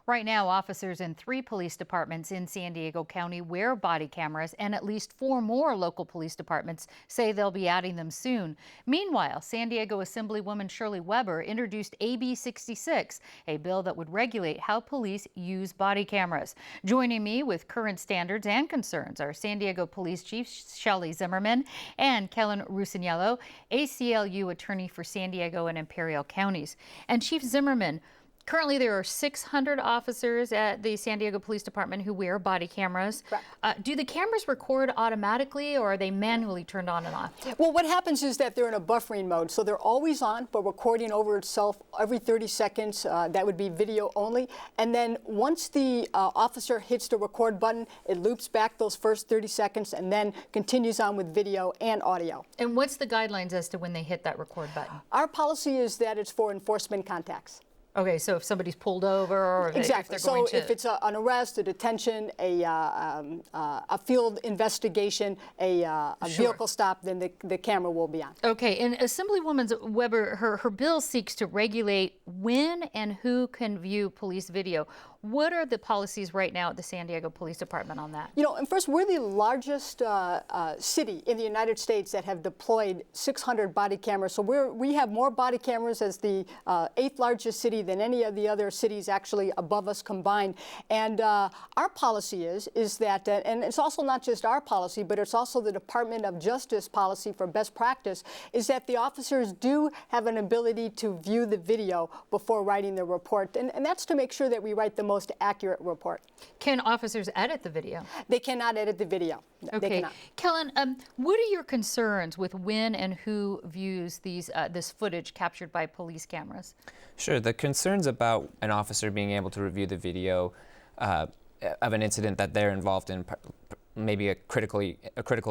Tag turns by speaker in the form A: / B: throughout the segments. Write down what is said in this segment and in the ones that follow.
A: Right now, officers in 3 police departments in San Diego County wear body cameras, and at least 4 more local police departments say they'll be adding them soon. Meanwhile, San Diego Assemblywoman Shirley Weber introduced AB 66, a bill that would regulate how police use body cameras. Joining me with current standards and concerns are San Diego Police Chief Shelley Zimmerman and Kellen Rusignello, ACLU attorney for San Diego and Imperial counties. And Chief Zimmerman, currently, there are 600 officers at the San Diego Police Department who wear body cameras. Do the cameras record automatically, or are they manually turned on and off?
B: Well, what happens is that they're in a buffering mode, so they're always on, but recording over itself every 30 seconds. That would be video only. And then once the officer hits the record button, it loops back those first 30 seconds and then continues on with video and audio.
A: And what's the guidelines as to when they hit that record button?
B: Our policy is that it's for enforcement contacts.
A: Okay, so if somebody's pulled over, or
B: exactly.
A: if they're going
B: so if it's an arrest, a detention, a field investigation, a vehicle stop, then the camera will be on.
A: Okay, and Assemblywoman Weber, her bill seeks to regulate when and who can view police video. What are the policies right now at the San Diego Police Department on that?
B: You know, and first, we're the largest city in the United States that have deployed 600 body cameras. So we have more body cameras as the 8th largest city than any of the other cities actually above us combined. And our policy is that, and it's also not just our policy, but it's also the Department of Justice policy for best practice, is that the officers do have an ability to view the video before writing the report. And that's to make sure that we write the most accurate report.
A: Can officers edit the video?
B: They cannot edit the video.
A: Okay.
B: They cannot.
A: Kellen, what are your concerns with when and who views this footage captured by police cameras?
C: Sure. The concerns about an officer being able to review the video of an incident that they're involved in, maybe a critical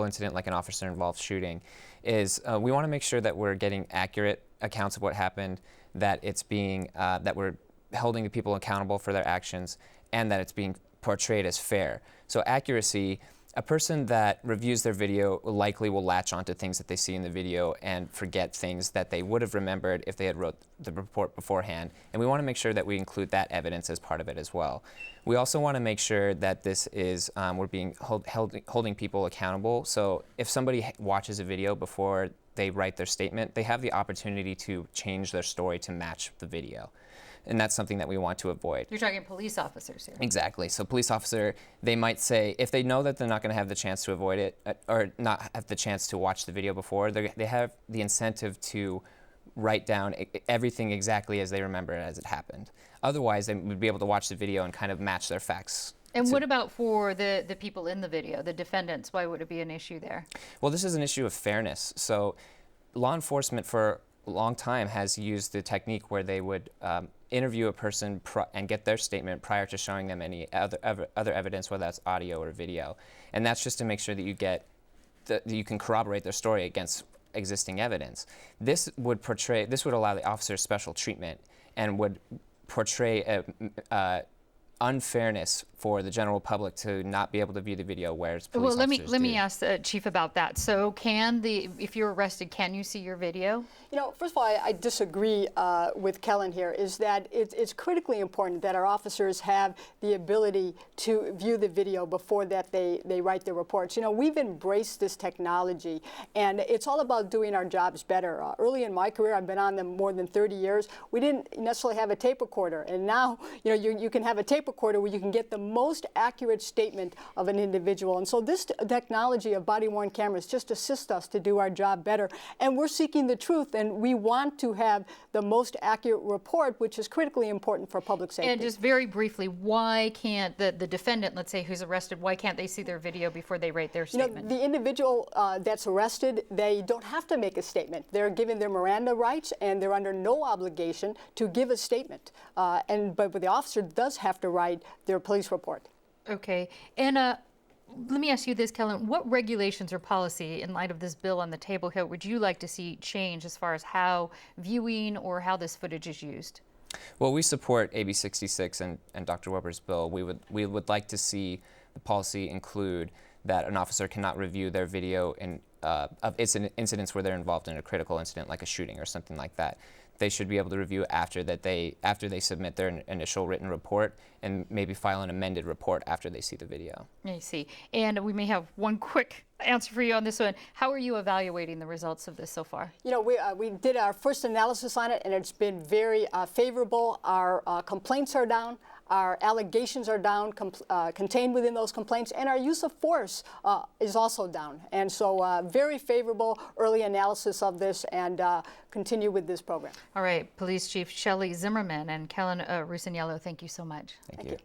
C: incident like an officer-involved shooting, is we want to make sure that we're getting accurate accounts of what happened, that it's being that we're holding the people accountable for their actions, and that it's being portrayed as fair. So accuracy, a person that reviews their video likely will latch onto things that they see in the video and forget things that they would have remembered if they had wrote the report beforehand. And we want to make sure that we include that evidence as part of it as well. We also want to make sure that this is, we're being holding people accountable. So if somebody watches a video before they write their statement, they have the opportunity to change their story to match the video. And that's something that we want to avoid.
A: You're talking police officers here.
C: Exactly. So police officer, they might say, if they know that they're not going to have the chance to avoid it, or not have the chance to watch the video before, they have the incentive to write down everything exactly as they remember it as it happened. Otherwise, they would be able to watch the video and kind of match their facts.
A: And what about for the people in the video, the defendants? Why would it be an issue there?
C: Well, this is an issue of fairness. So law enforcement for a long time has used the technique where they would interview a person and get their statement prior to showing them any other evidence, whether that's audio or video. And that's just to make sure that you can corroborate their story against existing evidence. This would allow the officer special treatment and would portray unfairness for the general public to not be able to view the video, whereas police officers do.
A: Let me ask the chief about that. So if you're arrested, can you see your video?
B: You know, first of all, I disagree with Kellen here, is that it's critically important that our officers have the ability to view the video before that they write their reports. You know, we've embraced this technology, and it's all about doing our jobs better. Early in my career, I've been on them more than 30 years, we didn't necessarily have a tape recorder, and now, you know, you can have a tape recorder where you can get the most accurate statement of an individual. And so this technology of body-worn cameras just assists us to do our job better. And we're seeking the truth, and we want to have the most accurate report, which is critically important for public safety.
A: And just very briefly, why can't the defendant, let's say, who's arrested, why can't they see their video before they write their statement?
B: You know, the individual that's arrested, they don't have to make a statement. They're given their Miranda rights, and they're under no obligation to give a statement. But the officer does have to write their police report.
A: Okay. And let me ask you this, Kellen. What regulations or policy, in light of this bill on the table here, would you like to see change as far as how viewing or how this footage is used?
C: Well, we support AB 66 and Dr. Weber's bill. We would like to see the policy include that an officer cannot review their video of incidents where they're involved in a critical incident like a shooting or something like that. they should be able to review after they submit their initial written report, and maybe file an amended report after they see the video.
A: I see. And we may have one quick answer for you on this one. How are you evaluating the results of this so far?
B: You know, we did our first analysis on it, and it's been very favorable. Our complaints are down. Our allegations are down, contained within those complaints, and our use of force is also down. And so very favorable early analysis of this, and continue with this program.
A: All right, Police Chief Shelley Zimmerman and Kellen Rusiniello, thank you so much.
C: Thank you.